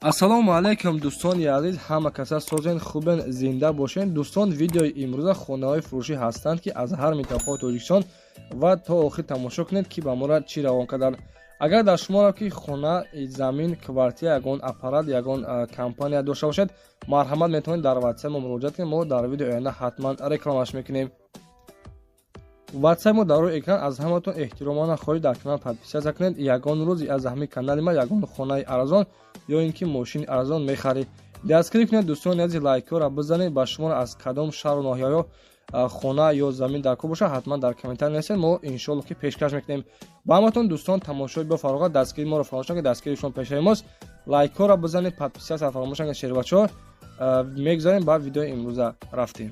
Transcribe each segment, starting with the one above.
ассалому алайкум дӯстони азиз, ҳама каса созен хубен, зинда бошен. дӯстон, видеои имрӯза хонаҳои фурӯшӣ ҳастанд ки аз ҳар минтақаҳои Тоҷикистон ва то охир тамошо кунед ки ба моро чӣ равон карданд. агар дар шуморо ки хона, замин, квартира, ягон аппарат, ягон компания дошта бошед, марҳамат метавонед дар ватсап мо муроҷиат кунед. мо дар видеои оянда ҳатман рекламаш мекунем. ватсап мо дар рӯи экран. аз ҳаматон эҳтиромона хоҳиш дар канал подписатсия кунед. ягон рӯзи аз ҳамин канали ма ягон хонаи арзон ё ин ки мошини арзон мехаред, дастгирӣ кунед. дӯстони азиз, лайкҳоро бизанед. ба шумо аз кадом шаҳру ноҳияҳо хона ё замин дар кор боша, ҳатман дар комментар нависед. мо иншоалло ки пешкаш мекунем. ба ҳаматон дӯстон, тамошои бафароғат, дастгирии моро фаромӯш накунед. дастгирии шумо пешаи мост. лайкҳоро бизанед, подписатсияро фаромӯш накунед. шербачаҳо мегзарем ба видеои имрӯза рафтем.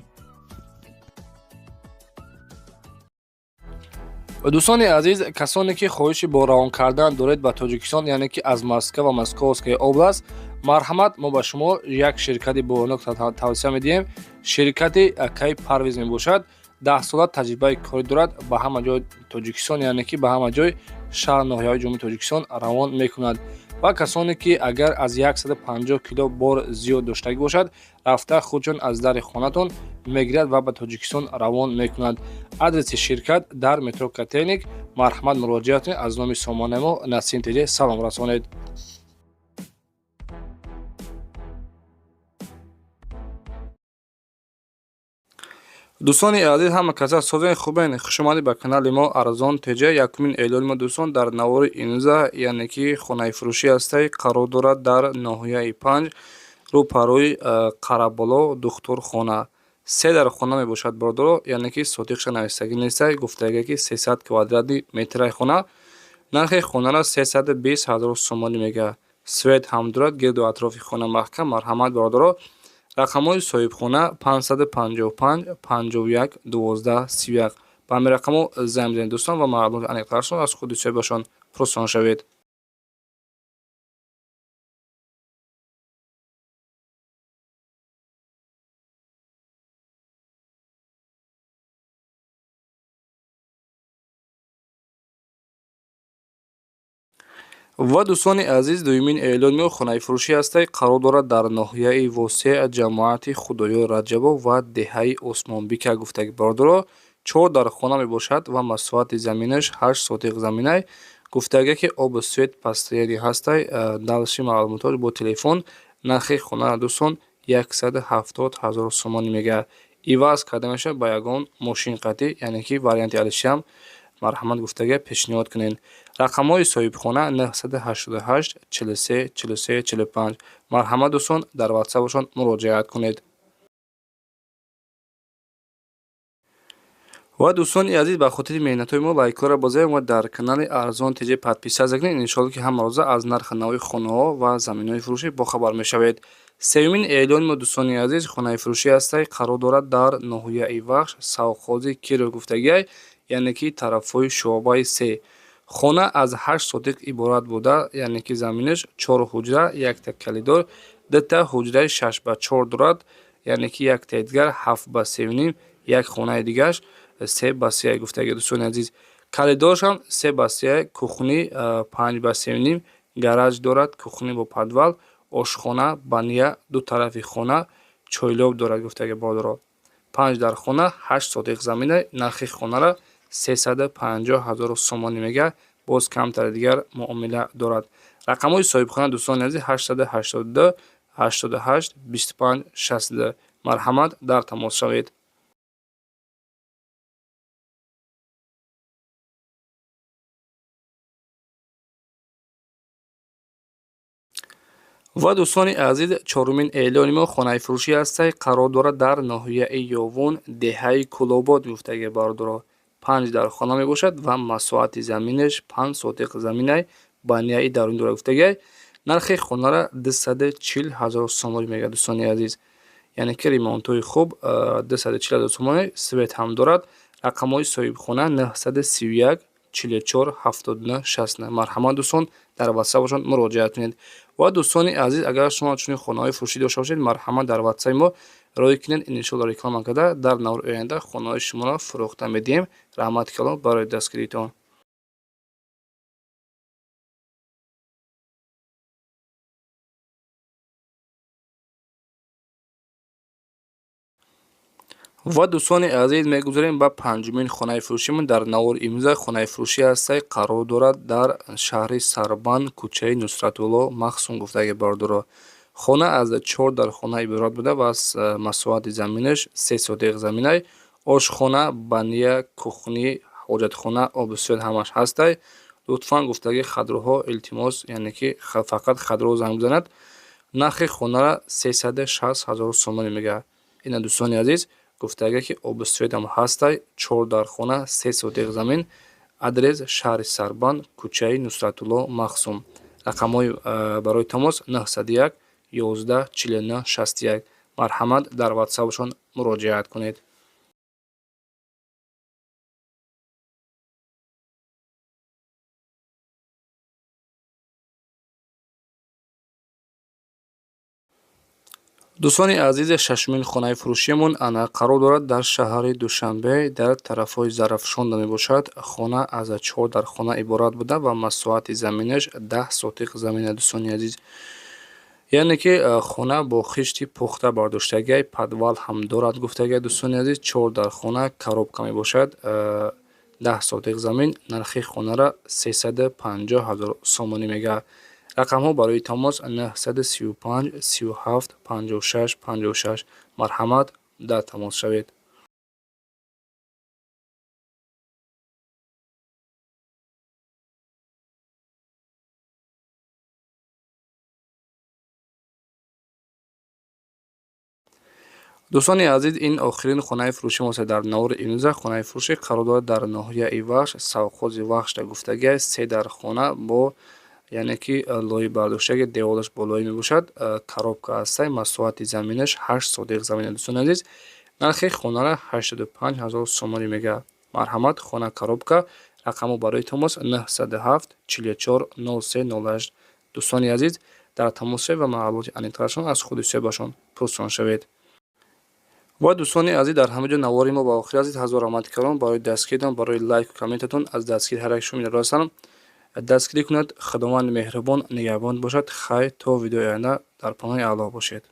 дӯстони азиз, касоне ки хоҳиши бо равон кардан доред ба Тоҷикистон, яъне ки аз Москва ва Московская област, марҳамат, мо ба шумо як ширкати боронок тавсия медиҳем. ширкати Кай Парвиз мебошад. 10 сола таҷрибаи корӣ дорад. ба ҳама ҷои Тоҷикистон, яъне ки ба ҳама ҷои шаҳр ноҳияҳои ҷумҳурии Тоҷикистон равон мекунад. ва касоне ки агар аз 150 кило бор зиёд доштагӣ бошад, рафта худшон аз дари хонатон мегирад ва ба Тоҷикистон равон мекунад. адреси ширкат дар метро Котельник. марҳамат, муроҷиат кунед. аз номи сомонаи мо Насим Теҷе салом расонед. дӯстони азиз, ҳама каса созен хубен. хушомадед ба канали мо Арзон Теҷе. якумин эълони мо дӯстон дар навори имрӯза, яъне ки хонаи фурӯшӣ ҳастай қарор дорад дар ноҳияи 5 рӯпарӯи Қараболо духтурхона. 3 дар хона мебошад бордоро, яъне ки сотиқша навистагӣ нестай. гуфтагӣ ки 300 квадратни метраи хона. нархи хонара 320 000 сомонӣ мегӯяд. свет ҳам дорад, гирду атрофи хона маҳкам. марҳамат бордоро. рақамҳои соҳибхона 555 51 12 31. ба ҳамин рақамҳо занг бизанед дӯстон ва маълумоти аниқтарашон аз худи соҳибашон пурсон шавед. ва дӯстони азиз, дуюмин эълони мо хонаи фурӯшӣ ҳастай қарор дорад дар ноҳияи восеъ ҷамоати Худоё Раҷабов ва деҳаи Осмонбика. гуфтаги бордоро 4 дар хона мебошад ва масоҳати заминаш 8 сотиқ заминай. гуфтаге ки обу свет постоянӣ ҳастай. далши маълумотҳо бо телефон. нархи хона дӯстон 170 000 сомонӣ мегӯяд. иваз карда мешавад ба ягон мошин қатъӣ, яъне ки варианти алишам. марҳамат, гуфтага пешниҳод кунед. рақамҳои соҳибхона 988 43 43 45. марҳамат дӯстон, дар ватсапашон муроҷиат кунед. ва дӯстони азиз, ба хотири меҳнатҳои мо лайкҳоро бозаем ва дар канали Арзон Теҷе подписатсия кунед. иншоалло ки ҳама рӯза аз нархи нави хонаҳо ва заминҳои фурӯшӣ бохабар мешавед. сеюмин эълони мо дӯстони азиз, хонаи фурӯшӣ ҳастай қарор дорад дар ноҳияи Вахш, Савхози Киров. гуфтагиай, яъне ки тарафҳои шуъбаи 3. хона аз 8 сотиқ иборат буда, яъне ки заминаш 4 ҳуҷра, якта калидор, дата ҳуҷраи 6x4 дорад, яъне ки якта дигар 7x3,5, як хонаи дигараш 3x3. гуфтаги дӯстони азиз, калидораш ҳам 3x3, кухни 5x3,5, гараж дорад, кухни бо подвал, ошхона, баня, ду тарафи хона, чойлоб дорад. гуфтаги бордоро 5 дар хона, 8 сотиқ заминай. нархи хонара 350 000 сомонӣ мегӯяд. боз камтари дигар муомила дорад. рақамҳои соҳибхона дӯстони азиз 882 88 25 62. марҳамат, дар тамос шавед. ва дӯстони азиз, чорумин эълони мо хонаи фурӯшӣ ҳастай қарор дорад дар ноҳияи Ёвон, деҳаи Кӯлобод. гуфтаги бордоро 5 дар хона мебошад ва масоҳати заминаш 5 сотиқ заминай. баняи дарунӣ дорад. гуфтагиай, нархи хонара 240 000 сомонӣ мегӯяд. дӯстони азиз, яъне ки ремонтҳои хуб 240 000 сомонӣ. свет ҳам дорад. рақамҳои соҳибхона 931 44 79 60. марҳамат дӯстон, дар ватсапашон муроҷиат кунед. ва дӯстони азиз, агар шумо чунин хонаҳои фурӯшӣ дошта бошед, марҳамат дар ватсаи мо роӣ кунед. иншоалло реклама карда дар навори оянда хонаҳои шуморо фурӯхта медиҳем. раҳмати калон барои дастгиритон. ва дӯстони азиз, мегузарем ба панҷумин хонаи фурӯшимон. Дар Навор имрӯза хонаи фурӯши ҳастай қарор дорад дар шаҳри Сарбанд, кӯчаи Нусратулло Махсум гуфтаги бордуро. Хона аз 4 дархона иборат буда ва масоҳати заминаш 3 сотиқ заминай. Ошхона, бания, кухни, ҳоҷатхона, обусӯят ҳамаш ҳастай. Лутфан гуфтаги хадруҳо илтимос, яъне ки фақат хадруҳо занг бизанад. нархи хонара 360 000 сомонӣ мегӯяд. Ина дӯстони азиз, гуфтаге ки обусӯятам ҳастай, 4 дархона, 3 сотиқ замин, адрес шаҳри Сарбанд, кӯчаи Нусратулло Махсум. Рақамҳои барои тамос 901 11 49 61. Марҳамат, дар ватсапшон муроҷиат кунед. дӯстони азиз, шашумин хонаи фурӯшиамон қарор дорад дар шаҳри Душанбе дар тарафҳои Зарафшонда мебошад. Хона аз 4 дархона иборат буда ва масоҳати заминаш 10 сотиқ замин аст. Дӯстони азиз, яъне ки хона бо хишти пухта бардоштагиай, падвал ҳам дорад гуфтаги дӯстони азиз. 4 дархона, коробка мебошад, 10 сотиқ замин. Нархи хонара 350 000 сомонӣ мегӯяд. рақамҳо барои тамос 935 37 56 56. Марҳамат, дар тамос шавед. дӯстони азиз, ин охирин хонаи фурӯши мост дар Навори имрӯза. Хонаи фурӯши қарор дорад дар ноҳияи Вахш, Савхози Вахшда гуфтаги аст. 3 дархона бо, яъне ки лои бардоштаги девораш болоӣ мебошад. Коробка ҳастай, масоҳати заминаш 8 сотиқ замин аст. дӯстони азиз, нархи хонара 85 000 сомонӣ мегӯяд. Марҳамат, хона коробка. рақамҳо барои тамос 907 44 03 08. дӯстони азиз, дар тамос шавед ва маълумоти аниқтарашон аз худи соҳибашон пурсон шавед. ва дӯстони азиз, дар ҳама ҷо навори мо ба охир расид. ҳазор раҳмати калом барои дастгирдан, барои лайку комментатон аз дастгир ҳарак шумо миннатдор ҳастам. дастгирӣ кунад. худованди меҳрубон нигаҳбон бошад. хайр, то видеои оянда дар паноҳи Аллоҳ бошед.